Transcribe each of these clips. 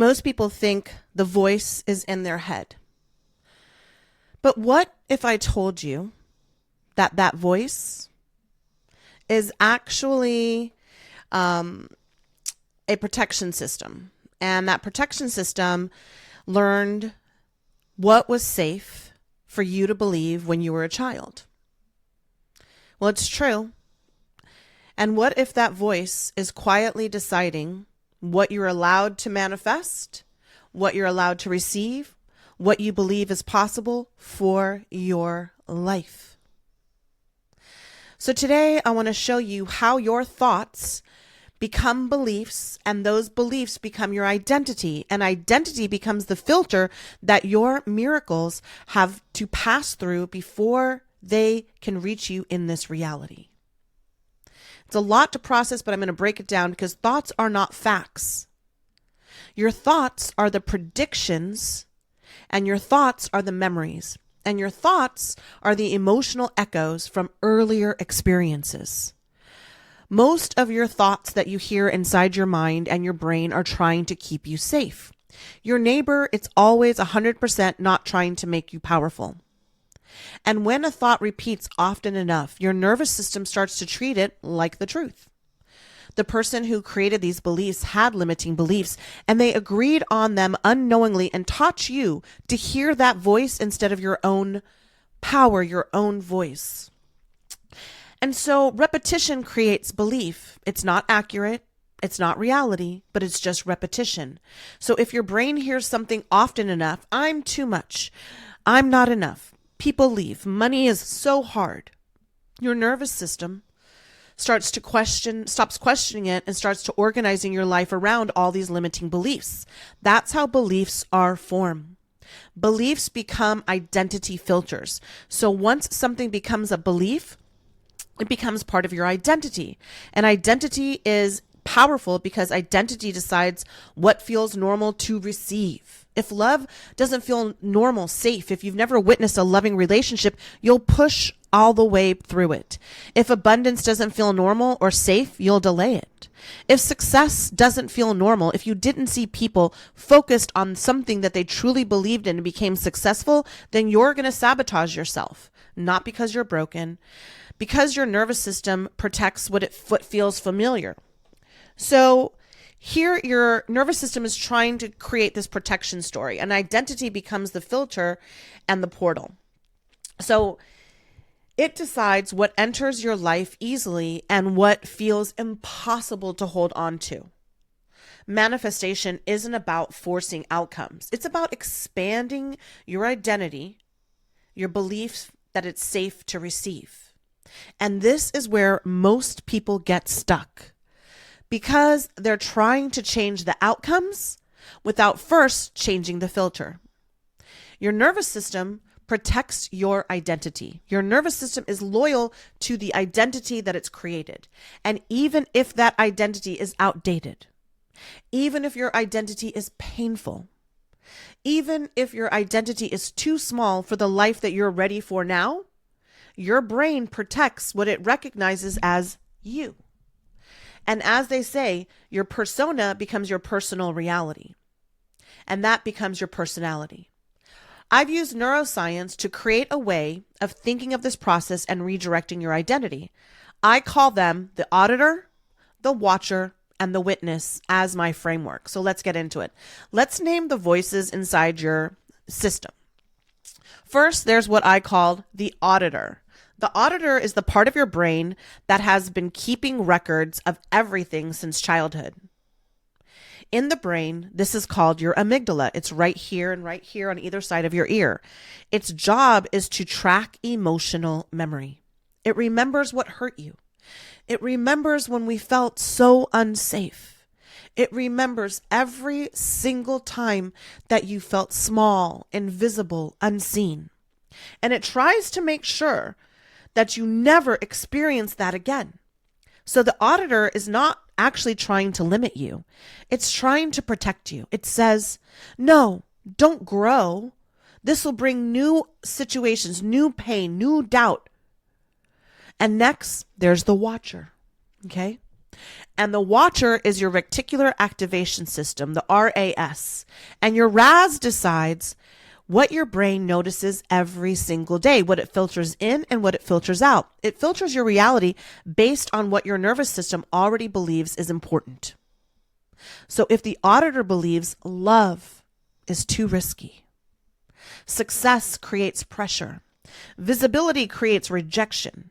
Most people think the voice is in their head. But what if I told you that that voice is actually a protection system? And that protection system learned what was safe for you to believe when you were a child. Well, it's true. And what if that voice is quietly deciding what you're allowed to manifest, what you're allowed to receive, what you believe is possible for your life? So today I want to show you how your thoughts become beliefs, and those beliefs become your identity, and identity becomes the filter that your miracles have to pass through before they can reach you in this reality. It's a lot to process, but I'm going to break it down because thoughts are not facts. Your thoughts are the predictions, and your thoughts are the memories, and your thoughts are the emotional echoes from earlier experiences. Most of your thoughts that you hear inside your mind and your brain are trying to keep you safe. Your neighbor, it's always 100% not trying to make you powerful. And when a thought repeats often enough, your nervous system starts to treat it like the truth. The person who created these beliefs had limiting beliefs, and they agreed on them unknowingly and taught you to hear that voice instead of your own power, your own voice. And so repetition creates belief. It's not accurate. It's not reality, but it's just repetition. So if your brain hears something often enough, I'm too much, I'm not enough, people leave, money is so hard, your nervous system stops questioning it and starts to organizing your life around all these limiting beliefs. That's how beliefs are formed. Beliefs become identity filters. So once something becomes a belief, it becomes part of your identity. And identity is powerful because identity decides what feels normal to receive. If love doesn't feel normal, safe, if you've never witnessed a loving relationship, you'll push all the way through it. If abundance doesn't feel normal or safe, you'll delay it. If success doesn't feel normal, if you didn't see people focused on something that they truly believed in and became successful, then you're going to sabotage yourself. Not because you're broken, because your nervous system protects what feels familiar. So here your nervous system is trying to create this protection story, and identity becomes the filter and the portal. So it decides what enters your life easily and what feels impossible to hold on to. Manifestation isn't about forcing outcomes. It's about expanding your identity, your belief that it's safe to receive. And this is where most people get stuck because they're trying to change the outcomes without first changing the filter. Your nervous system protects your identity. Your nervous system is loyal to the identity that it's created. And even if that identity is outdated, even if your identity is painful, even if your identity is too small for the life that you're ready for now, your brain protects what it recognizes as you. And as they say, your persona becomes your personal reality. And that becomes your personality. I've used neuroscience to create a way of thinking of this process and redirecting your identity. I call them the auditor, the watcher, and the witness as my framework. So let's get into it. Let's name the voices inside your system. First, there's what I call the auditor. The auditor is the part of your brain that has been keeping records of everything since childhood. In the brain, this is called your amygdala. It's right here and right here on either side of your ear. Its job is to track emotional memory. It remembers what hurt you. It remembers when we felt so unsafe. It remembers every single time that you felt small, invisible, unseen. And it tries to make sure that you never experience that again. So the auditor is not actually trying to limit you. It's trying to protect you. It says, no, don't grow. This will bring new situations, new pain, new doubt. And next, there's the watcher. Okay? And the watcher is your reticular activation system, the RAS. And your RAS decides what your brain notices every single day, what it filters in and what it filters out. It filters your reality based on what your nervous system already believes is important. So if the auditor believes love is too risky, success creates pressure, visibility creates rejection,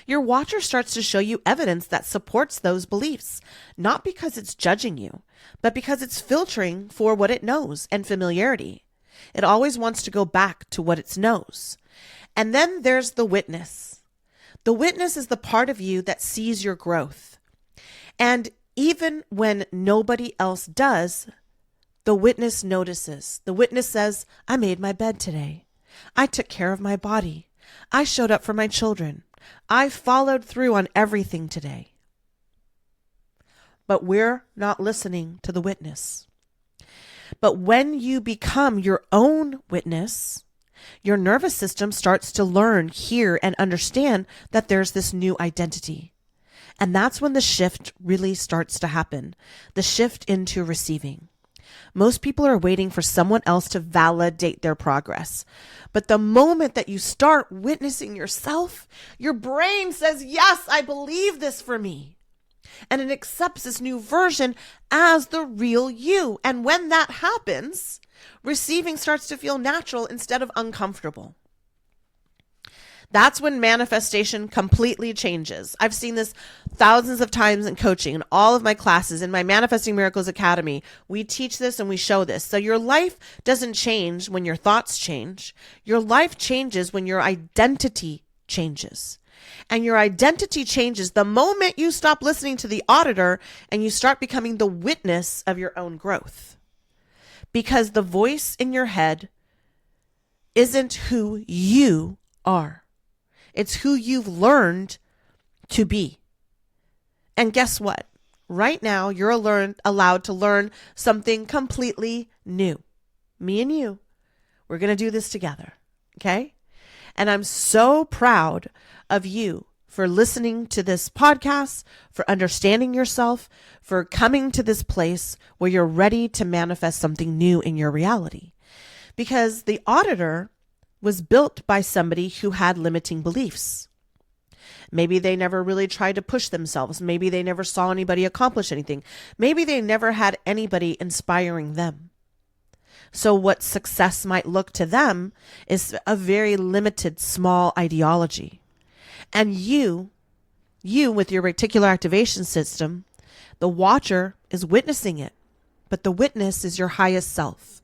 your watcher starts to show you evidence that supports those beliefs, not because it's judging you, but because it's filtering for what it knows and familiarity. It always wants to go back to what it knows. And then there's the witness. The witness is the part of you that sees your growth. And even when nobody else does, the witness notices. The witness says, I made my bed today. I took care of my body. I showed up for my children. I followed through on everything today. But we're not listening to the witness. But when you become your own witness, your nervous system starts to learn, hear, and understand that there's this new identity. And that's when the shift really starts to happen, the shift into receiving. Most people are waiting for someone else to validate their progress. But the moment that you start witnessing yourself, your brain says, yes, I believe this for me. And it accepts this new version as the real you. And when that happens, receiving starts to feel natural instead of uncomfortable. That's when manifestation completely changes. I've seen this thousands of times in coaching, in all of my classes, in my Manifesting Miracles Academy. We teach this and we show this. So your life doesn't change when your thoughts change. Your life changes when your identity changes. And your identity changes the moment you stop listening to the auditor and you start becoming the witness of your own growth. Because the voice in your head isn't who you are. It's who you've learned to be. And guess what? Right now, you're allowed to learn something completely new. Me and you, we're going to do this together. Okay? And I'm so proud of you for listening to this podcast, for understanding yourself, for coming to this place where you're ready to manifest something new in your reality. Because the auditor was built by somebody who had limiting beliefs. Maybe they never really tried to push themselves. Maybe they never saw anybody accomplish anything. Maybe they never had anybody inspiring them. So what success might look to them is a very limited, small ideology. And you with your reticular activation system, the watcher is witnessing it, but the witness is your highest self.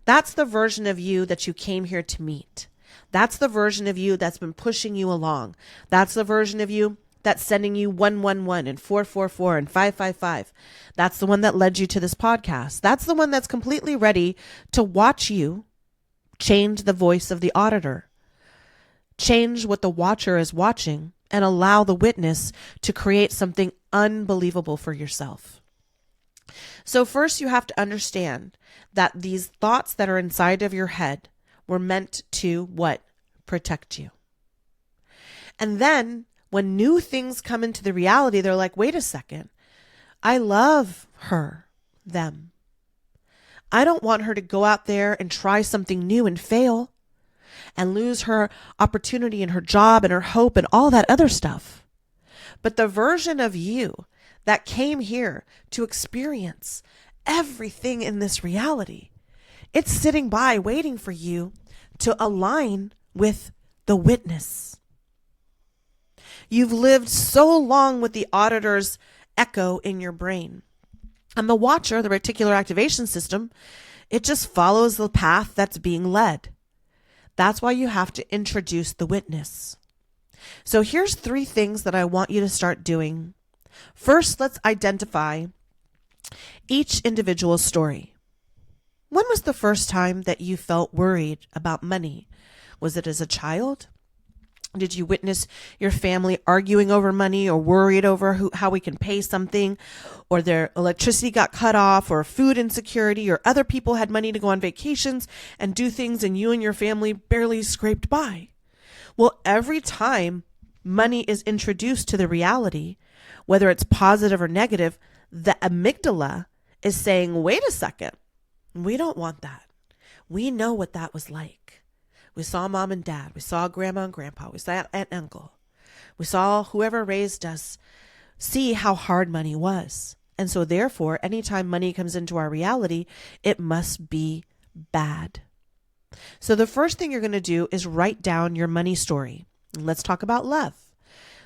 That's the version of you that you came here to meet. That's the version of you that's been pushing you along. That's the version of you that's sending you 111 and 444 and 555. That's the one that led you to this podcast. That's the one that's completely ready to watch you change the voice of the auditor. Change what the watcher is watching and allow the witness to create something unbelievable for yourself. So first you have to understand that these thoughts that are inside of your head were meant to what? Protect you. And then when new things come into the reality, they're like, wait a second. I love her, them. I don't want her to go out there and try something new and fail and lose her opportunity and her job and her hope and all that other stuff. But the version of you that came here to experience everything in this reality, it's sitting by waiting for you to align with the witness. You've lived so long with the auditor's echo in your brain. And the watcher, the reticular activation system, it just follows the path that's being led. That's why you have to introduce the witness. So here's 3 things that I want you to start doing. First, let's identify each individual story. When was the first time that you felt worried about money? Was it as a child? Did you witness your family arguing over money or worried over how we can pay something, or their electricity got cut off, or food insecurity, or other people had money to go on vacations and do things and you and your family barely scraped by? Well, every time money is introduced to the reality, whether it's positive or negative, the amygdala is saying, wait a second, we don't want that. We know what that was like. We saw mom and dad. We saw grandma and grandpa. We saw aunt and uncle. We saw whoever raised us see how hard money was. And so therefore, anytime money comes into our reality, it must be bad. So the first thing you're going to do is write down your money story. Let's talk about love.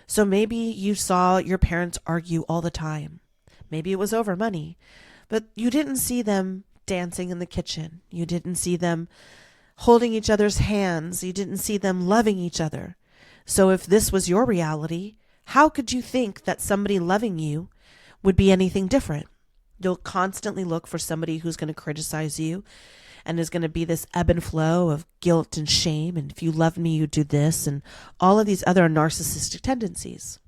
So maybe you saw your parents argue all the time. Maybe it was over money, but you didn't see them dancing in the kitchen. You didn't see them holding each other's hands. You didn't see them loving each other. So if this was your reality, how could you think that somebody loving you would be anything different? You'll constantly look for somebody who's going to criticize you and is going to be this ebb and flow of guilt and shame. And if you love me, you do this, and all of these other narcissistic tendencies.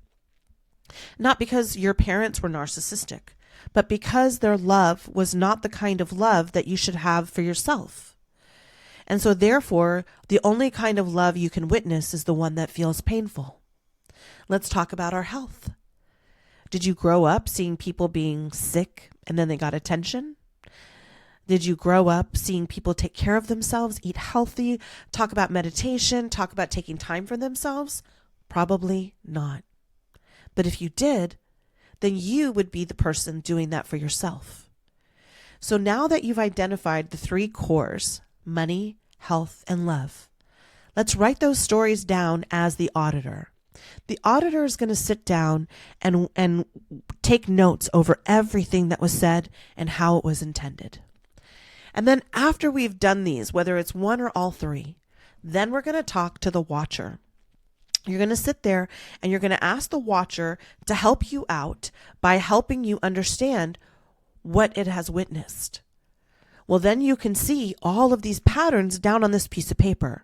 Not because your parents were narcissistic, but because their love was not the kind of love that you should have for yourself. And so therefore, the only kind of love you can witness is the one that feels painful. Let's talk about our health. Did you grow up seeing people being sick and then they got attention? Did you grow up seeing people take care of themselves, eat healthy, talk about meditation, talk about taking time for themselves? Probably not. But if you did, then you would be the person doing that for yourself. So now that you've identified the three cores, money, health, and love, let's write those stories down as the auditor. The auditor is going to sit down and take notes over everything that was said and how it was intended. And then after we've done these, whether it's one or all three, then we're going to talk to the watcher. You're going to sit there and you're going to ask the watcher to help you out by helping you understand what it has witnessed. Well, then you can see all of these patterns down on this piece of paper.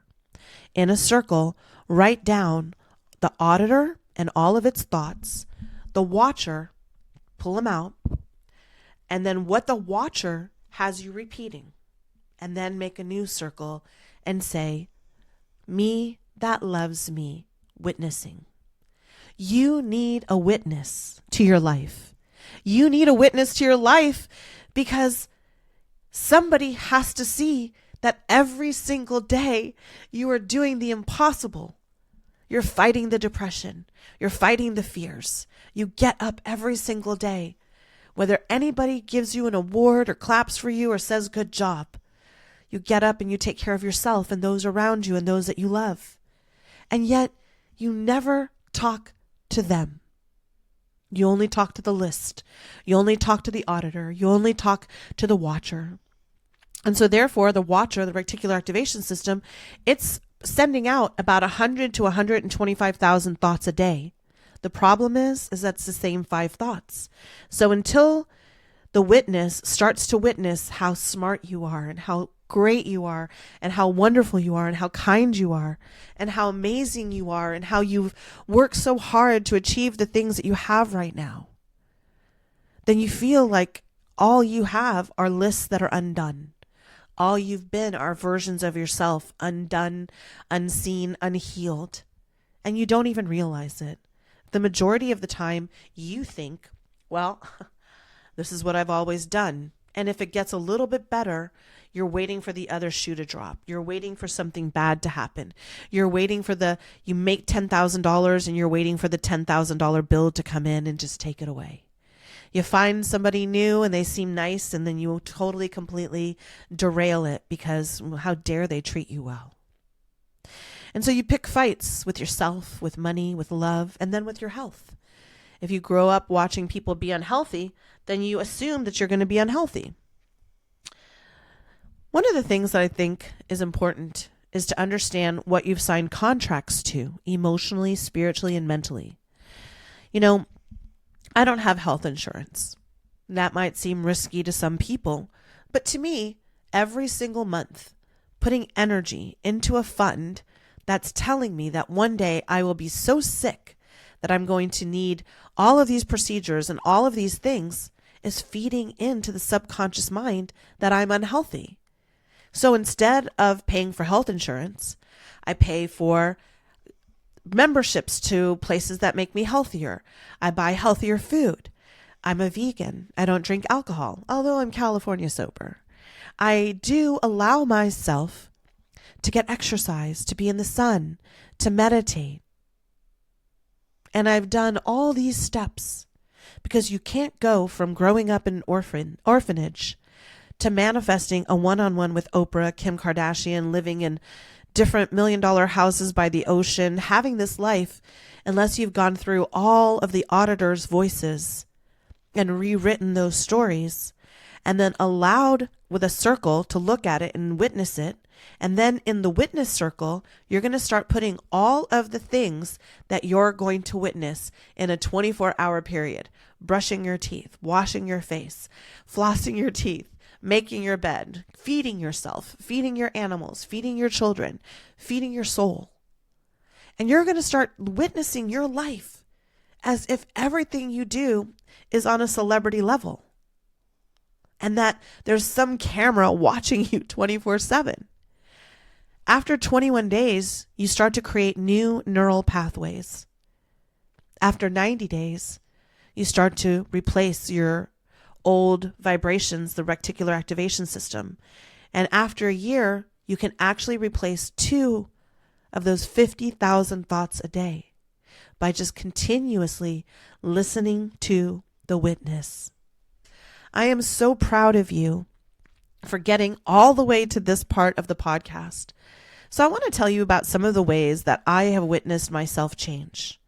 In a circle, write down the auditor and all of its thoughts, the watcher, pull them out, and then what the watcher has you repeating. And then make a new circle and say, me that loves me, witnessing. You need a witness to your life. You need a witness to your life because somebody has to see that every single day you are doing the impossible. You're fighting the depression. You're fighting the fears. You get up every single day. Whether anybody gives you an award or claps for you or says good job, you get up and you take care of yourself and those around you and those that you love. And yet you never talk to them. You only talk to the list. You only talk to the auditor. You only talk to the watcher. And so therefore, the watcher, the reticular activation system, it's sending out about 100 to 125,000 thoughts a day. The problem is that's the same 5 thoughts. So until the witness starts to witness how smart you are and how great you are and how wonderful you are and how kind you are and how amazing you are and how you've worked so hard to achieve the things that you have right now, then you feel like all you have are lists that are undone. All you've been are versions of yourself, undone, unseen, unhealed, and you don't even realize it. The majority of the time you think, well, this is what I've always done. And if it gets a little bit better, you're waiting for the other shoe to drop. You're waiting for something bad to happen. You're waiting for you make $10,000 and you're waiting for the $10,000 bill to come in and just take it away. You find somebody new and they seem nice and then you totally, completely derail it because how dare they treat you well. And so you pick fights with yourself, with money, with love, and then with your health. If you grow up watching people be unhealthy, then you assume that you're going to be unhealthy. One of the things that I think is important is to understand what you've signed contracts to emotionally, spiritually, and mentally. You know, I don't have health insurance. That might seem risky to some people, but to me, every single month, putting energy into a fund that's telling me that one day I will be so sick that I'm going to need all of these procedures and all of these things is feeding into the subconscious mind that I'm unhealthy. So instead of paying for health insurance, I pay for memberships to places that make me healthier. I buy healthier food. I'm a vegan. I don't drink alcohol, although I'm California sober. I do allow myself to get exercise, to be in the sun, to meditate. And I've done all these steps because you can't go from growing up in an orphanage to manifesting a one-on-one with Oprah, Kim Kardashian, living in different $1 million houses by the ocean, having this life, unless you've gone through all of the auditor's voices and rewritten those stories, and then allowed with a circle to look at it and witness it. And then in the witness circle, you're going to start putting all of the things that you're going to witness in a 24-hour period. Brushing your teeth, washing your face, flossing your teeth, making your bed, feeding yourself, feeding your animals, feeding your children, feeding your soul. And you're going to start witnessing your life as if everything you do is on a celebrity level, and that there's some camera watching you 24/7. After 21 days, you start to create new neural pathways. After 90 days, you start to replace your old vibrations, the reticular activation system. And after a year, you can actually replace 2 of those 50,000 thoughts a day by just continuously listening to the witness. I am so proud of you for getting all the way to this part of the podcast. So I want to tell you about some of the ways that I have witnessed myself change.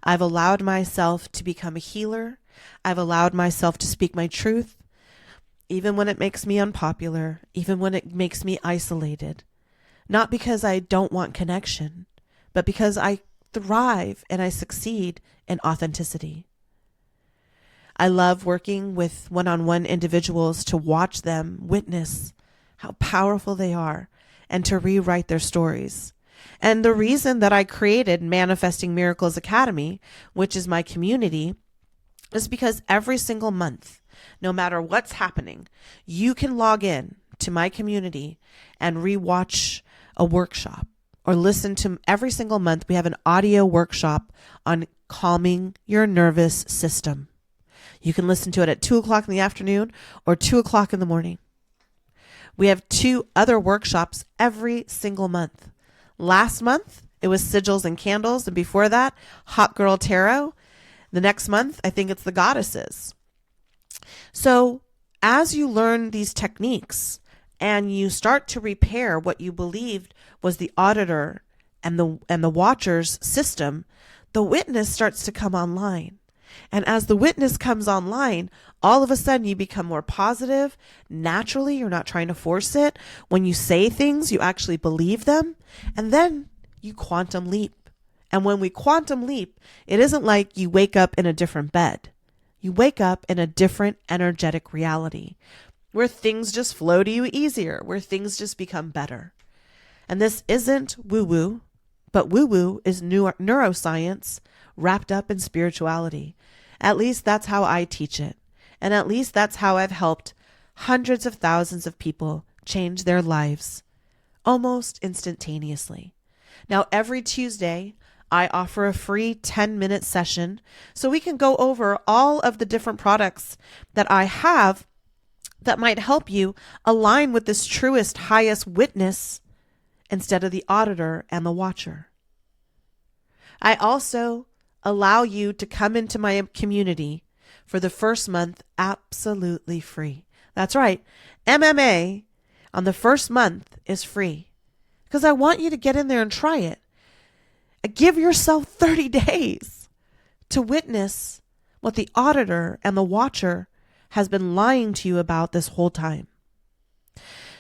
I've allowed myself to become a healer. I've allowed myself to speak my truth, even when it makes me unpopular, even when it makes me isolated. Not because I don't want connection, but because I thrive and I succeed in authenticity. I love working with one-on-one individuals to watch them witness how powerful they are and to rewrite their stories. And the reason that I created Manifesting Miracles Academy, which is my community, is because every single month, no matter what's happening, you can log in to my community and rewatch a workshop or listen to every single month. We have an audio workshop on calming your nervous system. You can listen to it at 2:00 in the afternoon or 2:00 in the morning. We have 2 other workshops every single month. Last month, it was Sigils and Candles. And before that, Hot Girl Tarot. The next month, I think it's the Goddesses. So as you learn these techniques and you start to repair what you believed was the auditor and the watcher's system, the witness starts to come online. And as the witness comes online, all of a sudden you become more positive. Naturally, you're not trying to force it. When you say things, you actually believe them. And then you quantum leap. And when we quantum leap, it isn't like you wake up in a different bed. You wake up in a different energetic reality where things just flow to you easier, where things just become better. And this isn't woo-woo, but woo-woo is neuroscience wrapped up in spirituality. At least that's how I teach it. And at least that's how I've helped hundreds of thousands of people change their lives almost instantaneously. Now, every Tuesday, I offer a free 10-minute session so we can go over all of the different products that I have that might help you align with this truest, highest witness instead of the auditor and the watcher. I also allow you to come into my community for the first month absolutely free. That's right. MMA on the first month is free because I want you to get in there and try it. Give yourself 30 days to witness what the auditor and the watcher has been lying to you about this whole time.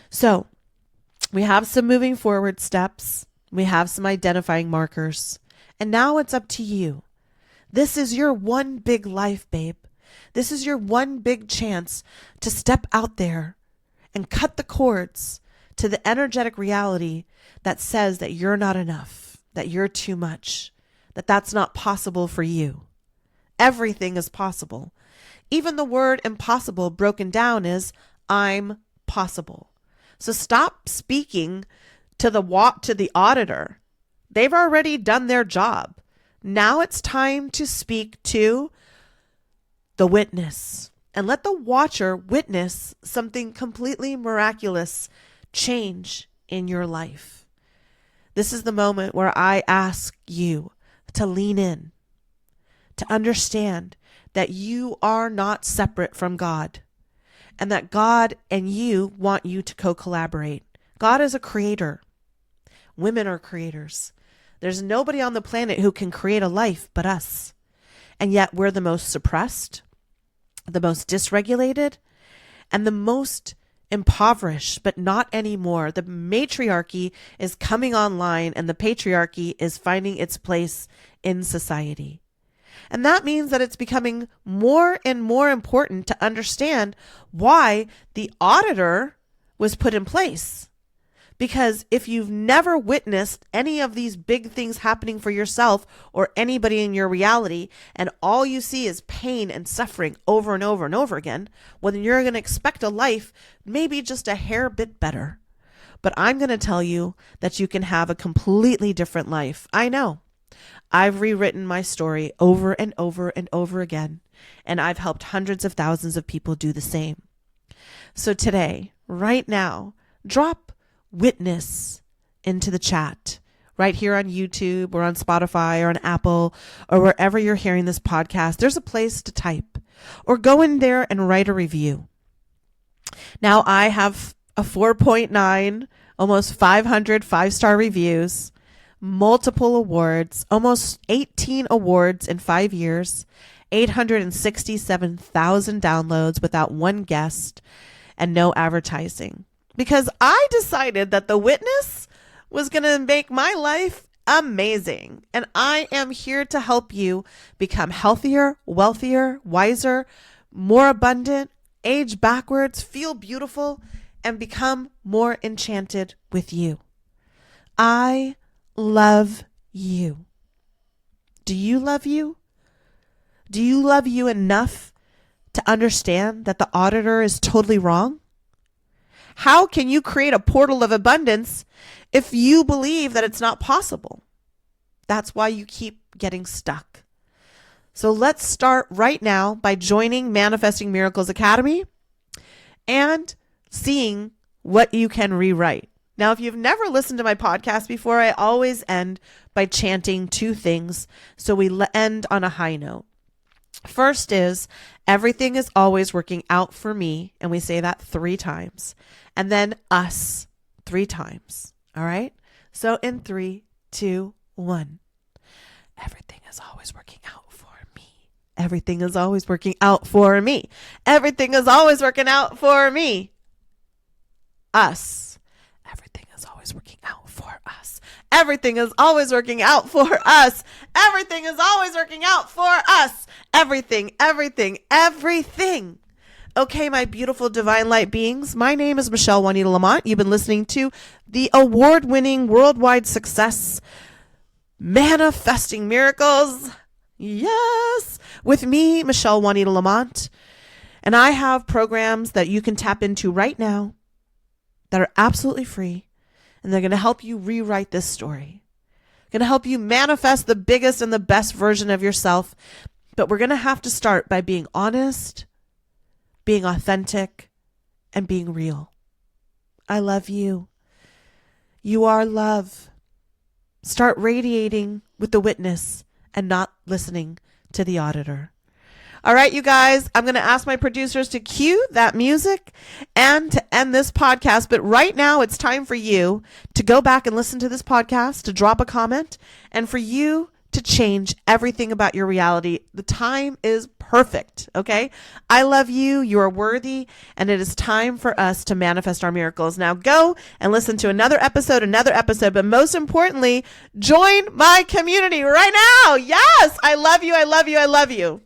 So we have some moving forward steps. We have some identifying markers. And now it's up to you. This is your one big life, babe. This is your one big chance to step out there and cut the cords to the energetic reality that says that you're not enough, that you're too much, that that's not possible for you. Everything is possible. Even the word impossible broken down is I'm possible. So stop speaking to the auditor They've already done their job. Now it's time to speak to the witness and let the watcher witness something completely miraculous change in your life. This is the moment where I ask you to lean in, to understand that you are not separate from God and that God and you want you to co-collaborate. God is a creator. Women are creators. There's nobody on the planet who can create a life but us. And yet we're the most suppressed, the most dysregulated, and the most impoverished, but not anymore. The matriarchy is coming online and the patriarchy is finding its place in society. And that means that it's becoming more and more important to understand why the auditor was put in place. Because if you've never witnessed any of these big things happening for yourself or anybody in your reality, and all you see is pain and suffering over and over and over again, well, then you're going to expect a life maybe just a hair bit better. But I'm going to tell you that you can have a completely different life. I know. I've rewritten my story over and over and over again, and I've helped hundreds of thousands of people do the same. So today, right now, drop witness into the chat right here on YouTube or on Spotify or on Apple or wherever you're hearing this podcast. There's a place to type or go in there and write a review. Now I have a 4.9, almost 500 5-star reviews, multiple awards, almost 18 awards in 5 years, 867,000 downloads without one guest and no advertising. Because I decided that the witness was going to make my life amazing. And I am here to help you become healthier, wealthier, wiser, more abundant, age backwards, feel beautiful, and become more enchanted with you. I love you. Do you love you? Do you love you enough to understand that the auditor is totally wrong? How can you create a portal of abundance if you believe that it's not possible? That's why you keep getting stuck. So let's start right now by joining Manifesting Miracles Academy and seeing what you can rewrite. Now, if you've never listened to my podcast before, I always end by chanting 2 things so we end on a high note. First is, everything is always working out for me, and we say that 3 times. And then us 3 times. All right? So in 3, 2, 1. Everything is always working out for me. Everything is always working out for me. Everything is always working out for me. Us. Everything is always working out for us. Everything is always working out for us. Everything is always working out for us. Everything, everything, everything. Okay, my beautiful divine light beings, my name is Michelle Juanita Lamont. You've been listening to the award-winning worldwide success Manifesting Miracles. Yes, with me, Michelle Juanita Lamont. And I have programs that you can tap into right now that are absolutely free. And they're going to help you rewrite this story. Going to help you manifest the biggest and the best version of yourself. But we're going to have to start by being honest, being authentic, and being real. I love you. You are love. Start radiating with the witness and not listening to the auditor. All right, you guys, I'm going to ask my producers to cue that music and to end this podcast. But right now, it's time for you to go back and listen to this podcast, to drop a comment, and for you to change everything about your reality. The time is perfect, okay? I love you. You are worthy, and it is time for us to manifest our miracles. Now go and listen to another episode, but most importantly, join my community right now. Yes, I love you. I love you. I love you.